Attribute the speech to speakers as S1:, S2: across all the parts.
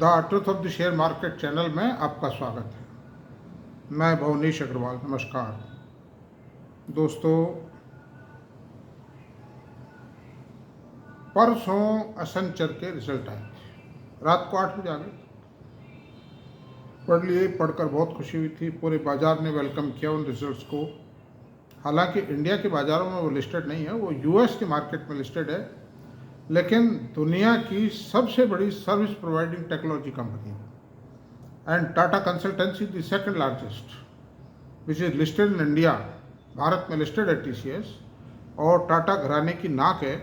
S1: The truth of the share market channel में आपका स्वागत है। मैं भुवनेश अग्रवाल। नमस्कार दोस्तों, परसों एसेंचर के रिजल्ट आए थे। रात को 8 बजे आ गए, पढ़ लिए। पढ़कर बहुत खुशी हुई थी। पूरे बाजार ने वेलकम किया उन रिजल्ट्स को। हालांकि इंडिया के बाज़ारों में वो लिस्टेड नहीं है, वो यूएस के मार्केट में लिस्टेड है, लेकिन दुनिया की सबसे बड़ी सर्विस प्रोवाइडिंग टेक्नोलॉजी कंपनी है। And Tata consultancy the second largest which is listed in India. Bharat में लिस्टेड है टीसीएस, और टाटा घराने की नाक है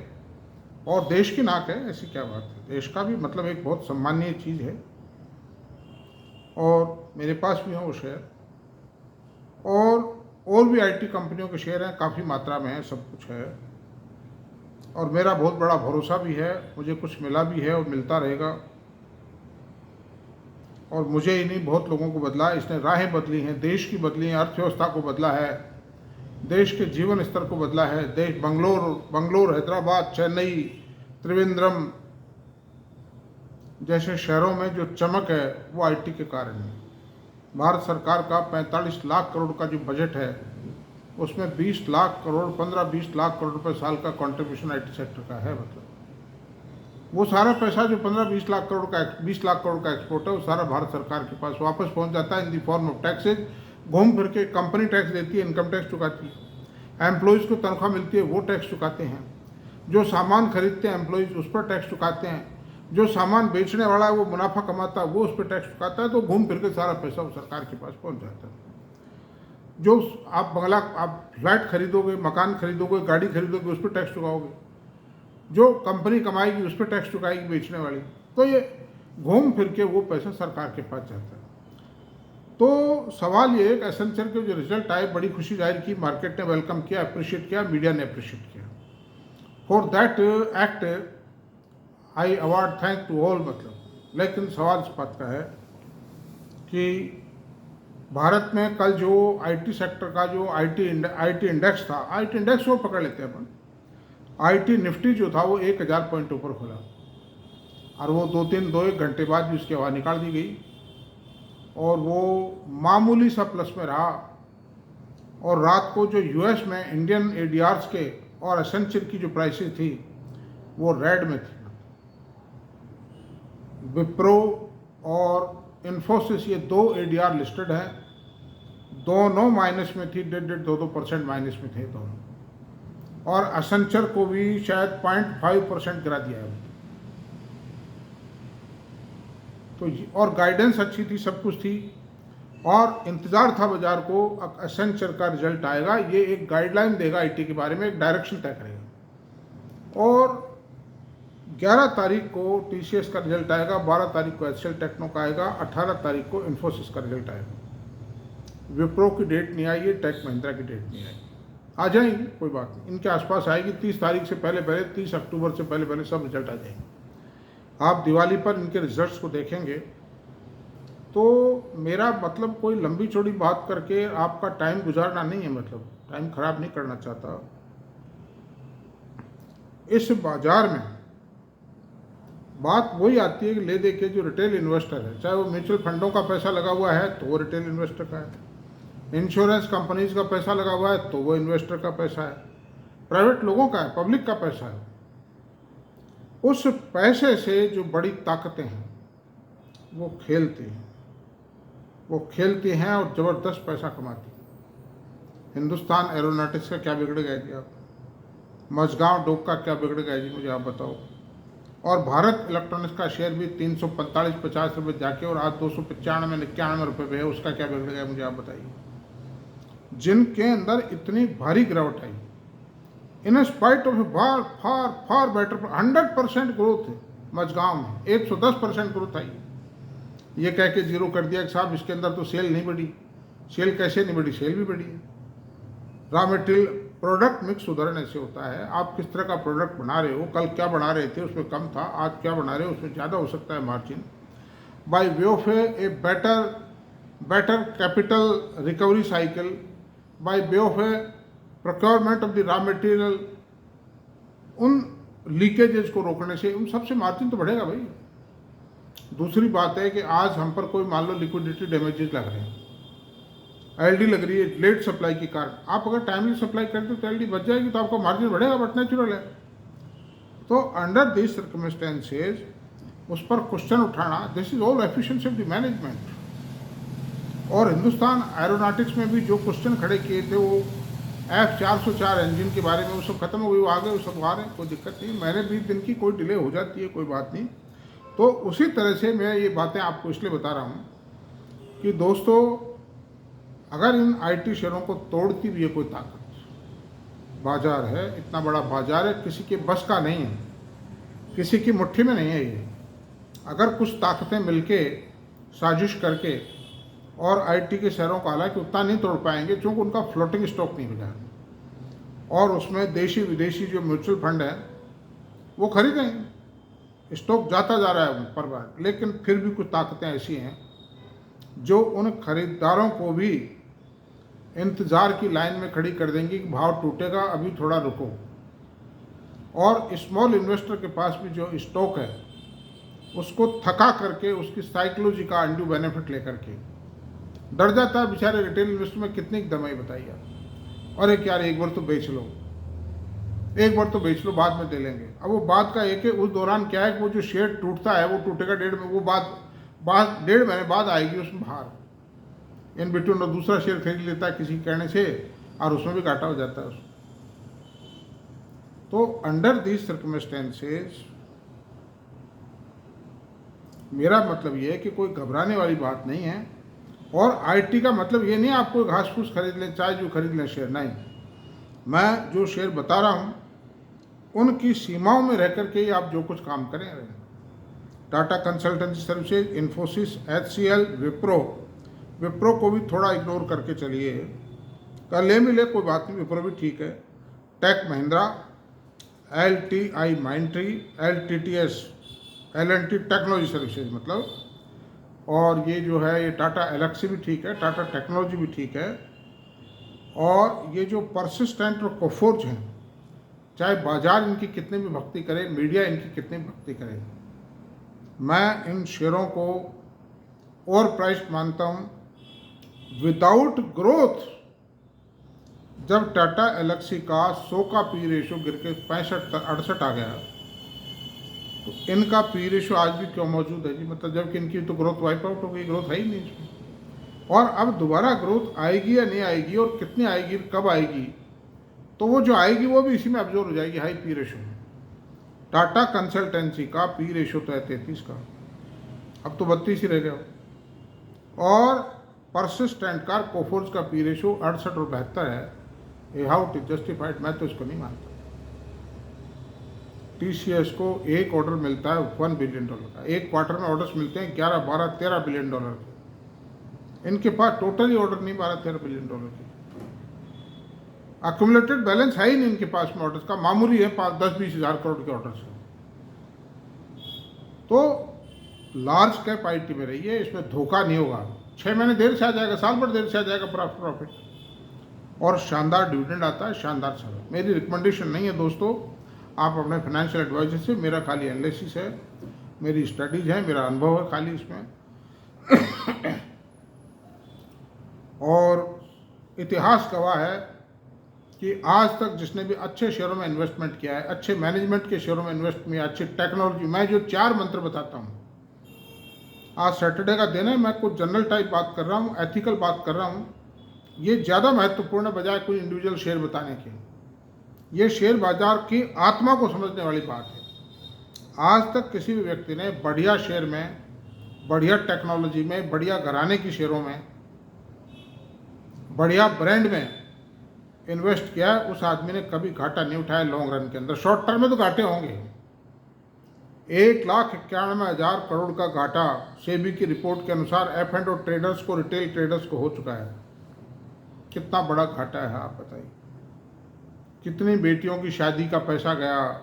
S1: और देश की नाक है। ऐसी क्या बात है, देश का भी मतलब एक बहुत सम्मानीय चीज़ है। और मेरे पास भी हैं वो शेयर, और भी आईटी कंपनियों के शेयर हैं, काफ़ी मात्रा में है, सब कुछ है। और मेरा बहुत बड़ा भरोसा भी है, मुझे कुछ मिला भी है और मिलता रहेगा। और मुझे ही नहीं, बहुत लोगों को बदला, इसने राहें बदली हैं, देश की बदली हैं, अर्थव्यवस्था को बदला है, देश के जीवन स्तर को बदला है। देश बंगलोर, हैदराबाद, चेन्नई, त्रिवेंद्रम जैसे शहरों में जो चमक है वो आईटी के कारण है। भारत सरकार का 45 लाख करोड़ का जो बजट है, उसमें 20 लाख करोड़ 15-20 लाख करोड़ रुपए साल का कंट्रीब्यूशन आईटी सेक्टर का है। मतलब वो सारा पैसा जो 15-20 लाख करोड़ का 20 लाख करोड़ का एक्सपोर्ट है, वो सारा भारत सरकार के पास वापस पहुंच जाता है इन दी फॉर्म ऑफ टैक्सेज। घूम फिर के कंपनी टैक्स देती है, इनकम टैक्स चुकाती है, एम्प्लॉयज़ को तनख्वाह मिलती है वो टैक्स चुकाते हैं, जो सामान खरीदते हैं एम्प्लॉयज़ उस पर टैक्स चुकाते हैं, जो सामान बेचने वाला है वो मुनाफा कमाता है वो उस पर टैक्स चुकाता है। तो घूम फिर के सारा पैसा वो सरकार के पास पहुँच जाता है। जो आप बंगला, आप फ्लैट खरीदोगे, मकान खरीदोगे, गाड़ी खरीदोगे, उस पर टैक्स चुकाओगे, जो कंपनी कमाएगी उस पर टैक्स चुकाएगी बेचने वाली। तो ये घूम फिर के वो पैसा सरकार के पास जाता है। तो सवाल ये एक एसेंचर के जो रिजल्ट आए, बड़ी खुशी जाहिर की, मार्केट ने वेलकम किया, अप्रिशिएट किया, मीडिया ने अप्रिशिएट किया। For that act I award thank to all. मतलब लेकिन सवाल इस बात का है कि भारत में कल जो आईटी सेक्टर का जो आईटी इंडेक्स था, आईटी इंडेक्स वो पकड़ लेते हैं अपन, आईटी निफ्टी जो था वो 1000 पॉइंट ऊपर खुला, और वो 2-1 घंटे बाद भी उसकी हवा निकाल दी गई, और वो मामूली सा प्लस में रहा। और रात को जो यूएस में इंडियन एडीआर्स के और एसेंचर की जो प्राइसेस थी वो रेड में थी। विप्रो और इन्फोसिस, ये 2 एडीआर लिस्टेड हैं, दोनों माइनस में थी, 1.5-2% माइनस में थे दोनों। और एसेंचर को भी शायद 0.5% गिरा दिया है। तो और गाइडेंस अच्छी थी, सब कुछ थी, और इंतज़ार था बाजार को एसेंचर का रिजल्ट आएगा, ये एक गाइडलाइन देगा आईटी के बारे में, एक डायरेक्शन तय करेगा। और 11 तारीख को टीसीएस का रिजल्ट आएगा, 12 तारीख को एचसीएल टेक्नो का आएगा, 18 तारीख को इन्फोसिस का रिजल्ट आएगा। विप्रो की डेट नहीं आई है, टेक महिंद्रा की डेट नहीं आई, आ जाएंगी, कोई बात नहीं, इनके आसपास आएगी। 30 तारीख से पहले 30 अक्टूबर से पहले सब रिजल्ट आ जाएंगे। आप दिवाली पर इनके रिजल्ट्स को देखेंगे। तो मेरा मतलब कोई लंबी चौड़ी बात करके आपका टाइम गुजारना नहीं है, मतलब टाइम खराब नहीं करना चाहता। इस बाजार में बात वही आती है कि ले दे के जो रिटेल इन्वेस्टर है, चाहे वो म्यूचुअल फंडों का पैसा लगा हुआ है तो वो रिटेल इन्वेस्टर का है, इंश्योरेंस कंपनीज का पैसा लगा हुआ है तो वो इन्वेस्टर का पैसा है, प्राइवेट लोगों का है, पब्लिक का पैसा है। उस पैसे से जो बड़ी ताकतें हैं वो खेलती हैं और ज़बरदस्त पैसा कमाती हैं। हिंदुस्तान एरोनॉटिक्स का क्या बिगड़ गया जी आप, मझगांव डोक का क्या बिगड़ गया जी, मुझे आप बताओ। और भारत इलेक्ट्रॉनिक्स का शेयर भी 345-50 रुपये जाके और आज 295-91 रुपये पे है, उसका क्या बिगड़ गया मुझे आप बताइए। जिनके अंदर इतनी भारी गिरावट आई, in spite of far far far better 100% growth है मझगांव में, 110% ग्रोथ आई। ये कह के जीरो कर दिया कि साहब इसके अंदर तो सेल नहीं बढ़ी। सेल कैसे नहीं बढ़ी, सेल भी बढ़ी है। रॉ मटेरियल प्रोडक्ट मिक्स सुधरने से होता है। आप किस तरह का प्रोडक्ट बना रहे हो, कल क्या बना रहे थे उसमें कम था, आज क्या बना रहे हो उसमें ज़्यादा हो सकता है margin. By way of a better capital recovery cycle, by way of A procurement of the raw material, उन लीकेजेस को रोकने से उन सबसे मार्जिन तो बढ़ेगा भाई। दूसरी बात है कि आज हम पर कोई मान लो लिक्विडिटी डैमेजेस लग रहे हैं, एलडी लग रही है लेट सप्लाई के कारण। आप अगर टाइमली सप्लाई करते तो एलडी बच जाएगी, तो आपका मार्जिन बढ़ेगा, बट नेचुरल है। तो अंडर दिस सर्कमस्टेंसेज उस पर क्वेश्चन उठाना, this is all efficiency of the management. और हिंदुस्तान एरोनॉटिक्स में भी जो क्वेश्चन खड़े किए थे वो F404 इंजन के बारे में, वो सब खत्म हो गई, वो आ गए, वो सब आ रहे हैं, कोई दिक्कत नहीं। मैंने 20 दिन की कोई डिले हो जाती है, कोई बात नहीं। तो उसी तरह से मैं ये बातें आपको इसलिए बता रहा हूँ कि दोस्तों, अगर इन आईटी शेयरों को तोड़ती भी है कोई ताकत, बाजार है, इतना बड़ा बाजार है, किसी के बस का नहीं है, किसी की मुट्ठी में नहीं है ये। अगर कुछ ताकतें मिलके साजिश करके और आईटी के शेयरों को, हालांकि उतना नहीं तोड़ पाएंगे क्योंकि उनका फ्लोटिंग स्टॉक नहीं बचा, और उसमें देशी विदेशी जो म्यूचुअल फंड है वो खरीदेंगे, स्टॉक जाता जा रहा है पर बार। लेकिन फिर भी कुछ ताकतें ऐसी हैं जो उन खरीदारों को भी इंतज़ार की लाइन में खड़ी कर देंगी कि भाव टूटेगा, अभी थोड़ा रुको। और स्मॉल इन्वेस्टर के पास भी जो स्टॉक है उसको थका करके, उसकी साइकोलॉजी का अंडू बेनिफिट लेकर के डर जाता है बेचारे रिटेल इन्वेस्टर में। कितनी दमाई बताइए आप, अरे यार एक बार तो बेच लो, एक बार तो बेच लो, बाद में दे लेंगे। अब वो बात का एक है, उस दौरान क्या है कि वो जो शेयर टूटता है वो टूटेगा 1.5 में, वो बात 1.5 महीने बाद आएगी उसमें बाहर। इन बिटवीन और दूसरा शेयर खरीद लेता है किसी कहने से, और उसमें भी घाटा हो जाता है उसमें। तो अंडर दीज सर्कमस्टेंसेज मेरा मतलब ये है कि कोई घबराने वाली बात नहीं है। और आईटी का मतलब ये नहीं आप कोई घास फूस खरीद लें, चाहे जो खरीद लें शेयर, नहीं। मैं जो शेयर बता रहा हूँ उनकी सीमाओं में रह करके ही आप जो कुछ काम करें। Tata consultancy services, Infosys, HCL, Wipro को भी थोड़ा इग्नोर करके चलिए, कल ले मिले कोई बात नहीं, विप्रो भी ठीक है। Tech Mahindra, LTI Mindtree, LTTS, L&T technology services मतलब, और ये जो है ये टाटा एलेक्सी भी ठीक है, टाटा टेक्नोलॉजी भी ठीक है। और ये जो परसिस्टेंट और कोफोर्ज हैं, चाहे बाजार इनकी कितनी भी भक्ति करे, मीडिया इनकी कितनी भी भक्ति करे, मैं इन शेयरों को ओवर प्राइस्ड मानता हूँ। विदाउट ग्रोथ, जब टाटा एलेक्सी का 100 का पी रेशो गिर के 65-68 आ गया, तो इनका पी रेशो आज भी क्यों मौजूद है जी? मतलब जबकि इनकी तो ग्रोथ वाइप आउट हो गई, ग्रोथ है ही नहीं इसमें। और अब दोबारा ग्रोथ आएगी या नहीं आएगी, और कितनी आएगी, कब आएगी, तो वो जो आएगी वो भी इसी में अब्जॉर्ब हो जाएगी, हाई पी रेशो में। टाटा कंसल्टेंसी का पी रेशो तो है 33 का, अब तो 32 ही रह गया। और परसिस्टेंट का, कोफोर्ज का पी रेशो 68 और 72 है। How it is justified? मैं तो इसको नहीं मानता। TCS को एक ऑर्डर मिलता है $1 बिलियन का, एक क्वार्टर में ऑर्डर्स मिलते हैं 11, 12, 13 बिलियन के। इनके पास टोटली ऑर्डर नहीं 12-13 बिलियन के, अक्यूमुलेटेड बैलेंस है ही नहीं इनके पास में ऑर्डर्स का, मामूली है 10-20 हज़ार करोड़ के ऑर्डर्स हैं। तो लार्ज कैप आईटी में रही है, इसमें धोखा नहीं होगा। 6 महीने देर से आ जाएगा, साल भर देर से आ जाएगा प्रॉफिट, और शानदार डिविडेंड आता है, शानदार समय। मेरी रिकमेंडेशन नहीं है दोस्तों, आप अपने फाइनेंशियल एडवाइजर से, मेरा खाली एनालिसिस है, मेरी स्टडीज है, मेरा अनुभव है खाली इसमें। और इतिहास गवाह है कि आज तक जिसने भी अच्छे शेयरों में इन्वेस्टमेंट किया है, अच्छे मैनेजमेंट के शेयरों में इन्वेस्ट किया, अच्छी टेक्नोलॉजी, मैं जो 4 मंत्र बताता हूँ, आज सैटरडे का दिन है, मैं कुछ जनरल टाइप बात कर रहा हूँ, एथिकल बात कर रहा हूँ, ये ज़्यादा महत्वपूर्ण है बजाय कोई इंडिविजुअल शेयर बताने के। ये शेयर बाजार की आत्मा को समझने वाली बात है। आज तक किसी भी व्यक्ति ने बढ़िया शेयर में, बढ़िया टेक्नोलॉजी में, बढ़िया घराने की शेयरों में, बढ़िया ब्रांड में इन्वेस्ट किया है, उस आदमी ने कभी घाटा नहीं उठाया लॉन्ग रन के अंदर। शॉर्ट टर्म में तो घाटे होंगे। 1,91,000 करोड़ का घाटा सेबी की रिपोर्ट के अनुसार F&O ट्रेडर्स को, रिटेल ट्रेडर्स को हो चुका है। कितना बड़ा घाटा है आप बताइए। कितनी बेटियों की शादी का पैसा गया,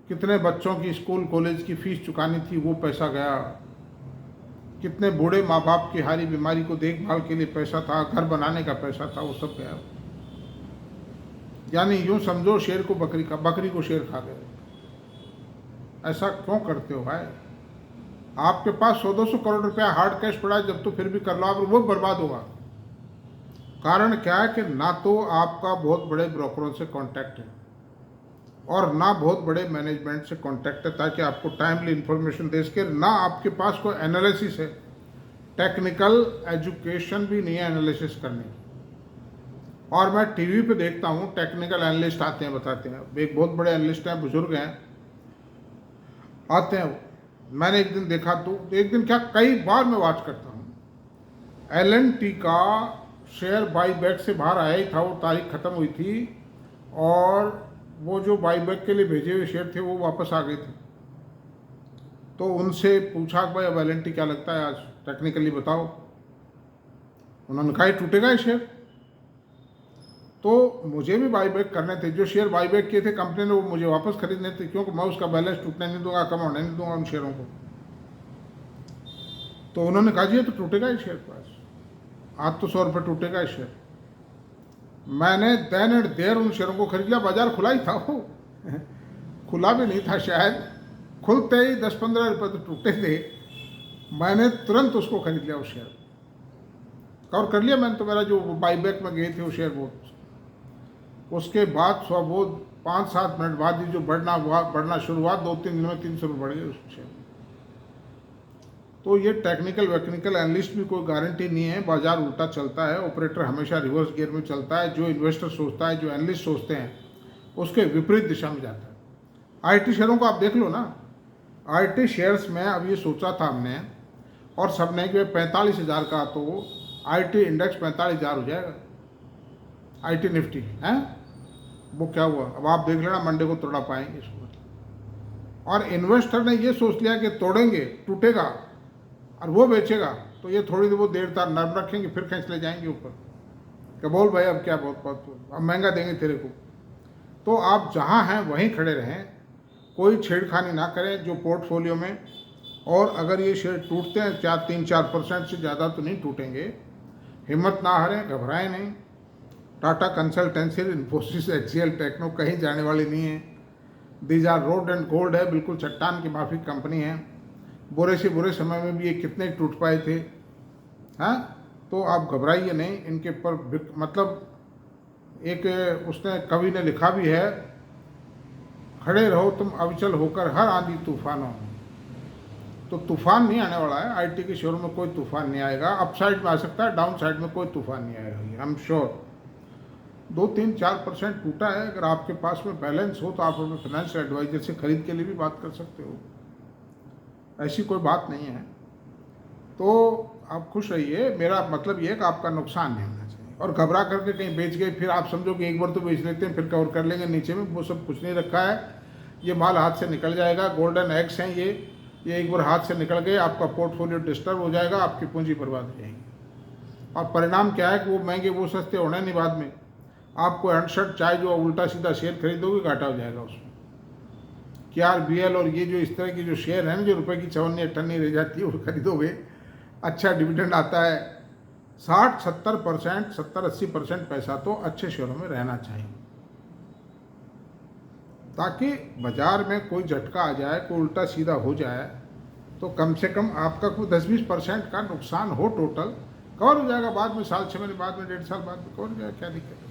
S1: कितने बच्चों की स्कूल कॉलेज की फीस चुकानी थी वो पैसा गया, कितने बूढ़े माँ बाप की हारी बीमारी को देखभाल के लिए पैसा था, घर बनाने का पैसा था, वो सब गया। यानी यूं समझो शेर को बकरी को शेर खा गए। ऐसा क्यों करते हो भाई? आपके पास 100-200 करोड़ रुपया हार्ड कैश पड़ा है, जब तो फिर भी कर लो आप, वो बर्बाद होगा। कारण क्या है कि ना तो आपका बहुत बड़े ब्रोकरों से कांटेक्ट है और ना बहुत बड़े मैनेजमेंट से कांटेक्ट है ताकि आपको टाइमली इंफॉर्मेशन दे सके, ना आपके पास कोई एनालिसिस है, टेक्निकल एजुकेशन भी नहीं है एनालिसिस करने की। और मैं टीवी पे देखता हूँ टेक्निकल एनालिस्ट आते हैं, बताते हैं, एक बहुत बड़े एनालिस्ट हैं, बुजुर्ग हैं, आते हैं। मैंने एक दिन देखा, तो एक दिन क्या, कई बार मैं वॉच करता हूँ, L&T का शेयर बाईबैक से बाहर आया ही था, वो तारीख ख़त्म हुई थी और वो जो बाईबैक के लिए भेजे हुए शेयर थे वो वापस आ गए थे। तो उनसे पूछा कि भाई अब L&T क्या लगता है आज, टेक्निकली बताओ। उन्होंने कहा टूटेगा ये शेयर। तो मुझे भी बाईबैक करने थे, जो शेयर बाईबैक किए थे कंपनी ने वो मुझे वापस खरीदने थे, क्योंकि मैं उसका बैलेंस टूटने नहीं दूंगा, कम होने नहीं दूंगा उन शेयरों को। तो उन्होंने कहा जी ये तो टूटेगा ही शेयर पास, आज तो 100 रुपये टूटेगा ही शेयर। मैंने देन एंड देयर उन शेयरों को खरीद लिया, बाजार खुला ही था वो खुला भी नहीं था शायद, खुलते ही 10-15 रुपये तो टूटे थे। मैंने तुरंत उसको खरीद लिया, उस शेयर कवर कर लिया मैंने। तो मेरा जो बाईबैक में गए थे वो शेयर, वो उसके बाद वो 5-7 मिनट बाद ही जो बढ़ना शुरू हुआ, 2-3 दिन में 300 रुपये बढ़ गए उस शेयर। तो ये टेक्निकल वेक्निकल एनालिस्ट भी कोई गारंटी नहीं है, बाजार उल्टा चलता है, ऑपरेटर हमेशा रिवर्स गियर में चलता है। जो इन्वेस्टर सोचता है, जो एनालिस्ट सोचते हैं, उसके विपरीत दिशा में जाता है। आईटी शेयरों को आप देख लो ना, आईटी शेयर्स में अब ये सोचा था हमने और सबने कि 45,000 का, तो आईटी इंडेक्स 45,000 हो जाएगा, आईटी निफ्टी है। वो क्या हुआ, अब आप देख लेना मंडे को तोड़ा पाएंगे इसको। और इन्वेस्टर ने ये सोच लिया कि तोड़ेंगे, टूटेगा और वो बेचेगा, तो ये थोड़ी देर वो देर तक नर्म रखेंगे, फिर खींच ले जाएंगे ऊपर कि बोल भाई अब क्या, बहुत अब महंगा देंगे तेरे को। तो आप जहाँ हैं वहीं खड़े रहें, कोई छेड़खानी ना करें जो पोर्टफोलियो में। और अगर ये शेयर टूटते हैं 3-4% से ज़्यादा तो नहीं टूटेंगे, हिम्मत ना हारें, घबराएं नहीं। Tata consultancy, Infosys, HCL, techno कहीं जाने वाली नहीं है। These are road and gold है, बिल्कुल चट्टान की माफिक कंपनी है। बुरे से बुरे समय में भी ये कितने टूट पाए थे, हाँ। तो आप घबराइए नहीं इनके पर। मतलब एक उसने कवि ने लिखा भी है, खड़े रहो तुम अविचल होकर हर आंधी तूफानों में। तो तूफान नहीं आने वाला है, आईटी के शेयरों में कोई तूफान नहीं आएगा। अपसाइड में आ सकता है, डाउन साइड में कोई तूफान नहीं आएगा, आई एम श्योर। 2-3-4% टूटा है, अगर आपके पास में बैलेंस हो तो आप अपने फाइनेंशियल एडवाइजर से खरीद के लिए भी बात कर सकते हो, ऐसी कोई बात नहीं है। तो आप खुश रहिए, मेरा मतलब ये है कि आपका नुकसान नहीं होना चाहिए। और घबरा करके कहीं बेच गए, फिर आप समझो कि एक बार तो बेच लेते हैं फिर कवर कर लेंगे नीचे में, वो सब कुछ नहीं रखा है। ये माल हाथ से निकल जाएगा, गोल्डन एग्स हैं ये एक बार हाथ से निकल गए, आपका पोर्टफोलियो डिस्टर्ब हो जाएगा, आपकी पूंजी बर्बाद हो जाएगी। और परिणाम क्या है कि वो महंगे वो सस्ते होने नहीं, बाद में आपको अनशर्ट चाहे जो उल्टा सीधा शेयर खरीदोगे घाटा हो जाएगा उसमें। KRBL और ये जो इस तरह की जो शेयर है ना, जो रुपए की 54-58 रह जाती है, वो खरीदोगे, अच्छा डिविडेंड आता है। 60-70%, 70-80% पैसा तो अच्छे शेयरों में रहना चाहिए, ताकि बाजार में कोई झटका आ जाए, कोई उल्टा सीधा हो जाए तो कम से कम आपका कोई 10-20% का नुकसान हो, टोटल कवर हो जाएगा। बाद में साल 6 महीने बाद में, 1.5 साल बाद में कवर हो जाएगा, क्या दिक्कत है।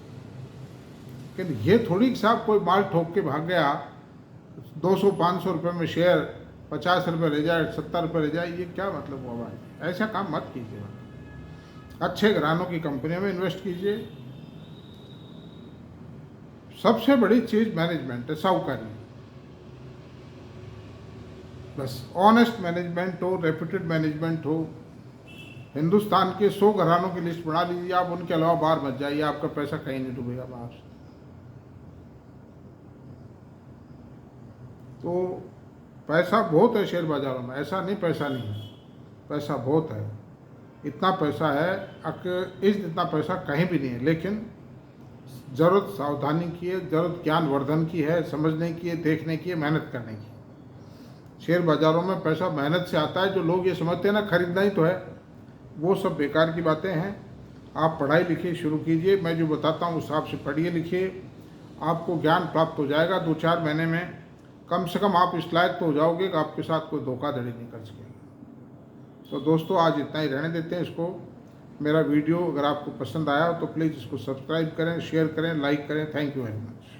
S1: लेकिन ये थोड़ी कि साहब कोई माल ठोक के भाग गया, 200-500 रुपये में शेयर 50 रुपये ले जाए, 70 रुपये ले जाए, ये क्या मतलब हुआ भाई। ऐसा काम मत कीजिए, अच्छे घरानों की कंपनियों में इन्वेस्ट कीजिए। सबसे बड़ी चीज मैनेजमेंट है, साहूकारी। बस ऑनेस्ट मैनेजमेंट हो, रेप्यूटेड मैनेजमेंट हो। हिंदुस्तान के 100 घरानों की लिस्ट बना लीजिए आप, उनके अलावा बाहर मत जाइए, आपका पैसा कहीं नहीं डूबेगा बाहर से। तो पैसा बहुत है शेयर बाजारों में, ऐसा नहीं पैसा नहीं है, पैसा बहुत है। इतना पैसा है कि इतना पैसा कहीं भी नहीं है, लेकिन ज़रूरत सावधानी की है, ज़रूरत ज्ञान वर्धन की है, समझने की है, देखने की है, मेहनत करने की। शेयर बाज़ारों में पैसा मेहनत से आता है। जो लोग ये समझते हैं ना खरीदना ही तो है, वो सब बेकार की बातें हैं। आप पढ़ाई लिखी शुरू कीजिए, मैं जो बताता हूँ उस हिसाब से पढ़िए लिखिए, आपको ज्ञान प्राप्त हो जाएगा। 2-4 महीने में कम से कम आप इस लायक तो हो जाओगे कि आपके साथ कोई धोखाधड़ी नहीं कर सकेगा। तो दोस्तों आज इतना ही रहने देते हैं इसको। मेरा वीडियो अगर आपको पसंद आया हो तो प्लीज़ इसको सब्सक्राइब करें, शेयर करें, लाइक करें। Thank you very much.